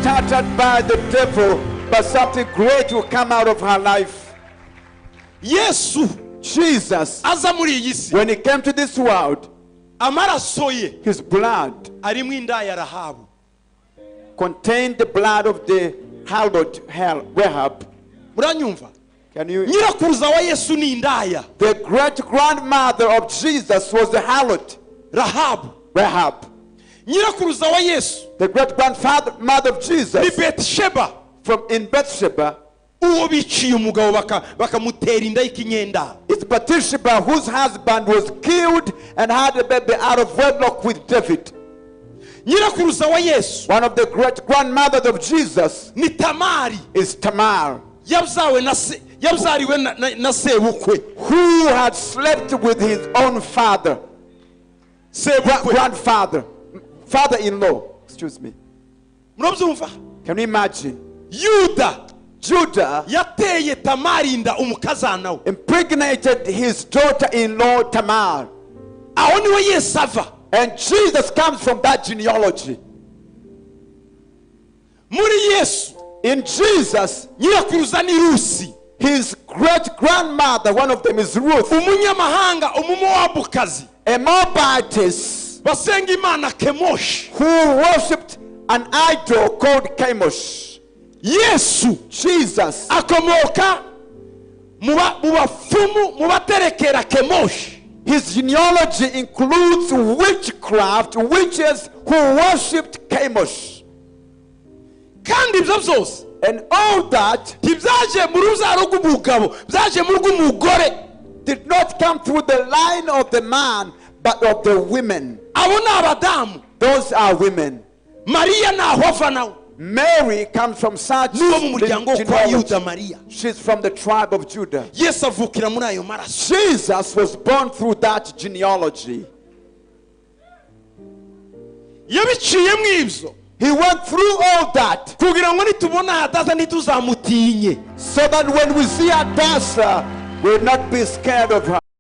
started by the devil, but something great will come out of her life. Yesu, Jesus, aza muri iyi si, when he came to this world, amaraso ye, his blood arimo inda ya Rahabu, contained the blood of the harlot Rahab. Muranyumva? Can you? Nyirakuruza wa Yesu ni indaya. The great grandmother of Jesus was the harlot Rahab. Nyirakuruza wa Yesu, the great grandmother of Jesus, ni Betsheba, from in Bathsheba, uwo biciye umugabo bakamutera inda y'ikinyenda. It's Bathsheba whose husband was killed and had a baby out of wedlock with David. Nyirakuruza wa Yesu, one of the great grandmothers of Jesus, ni Tamari, is Tamar, yabzariwe na sebukwe, who had slept with his own father, grandfather, father-in-law, excuse me. Can you imagine? Judah yateye Tamari inda umukazana we, impregnated his daughter-in-law Tamar. Aho niwe Yesu ava. And Jesus comes from that genealogy. Muri Yesu, in Jesus, nyirakuruza ni Rusi. His great-grandmother, one of them is Ruth, umunyamahanga, umumowabukazi, a Moabitess, basenga imana Kemosh, who worshipped an idol called Chemosh. Yesu, Jesus, akomoka mu bafumu, mu baterekera Kemosh. His genealogy includes witchcraft, witches who worshipped Chemosh. Kandi ibyo byose, and all that ntibyaje mu ruzaro rw'umugabo, byaje mu rw'umugore. Did not come through the line of the man, but of the women. Abo ni abadamu. Those are women. Maria naho ava nawe. Mary comes from such genealogy. She's from the tribe of Judah. Yes, avukira muri ayo maraso. Jesus was born through that genealogy. Yabiciyemo ibyo. He went through all that, kugira ngo nitubona Hadasa ntituzamutinye, so that when we see Hadasa, we will not be scared of her.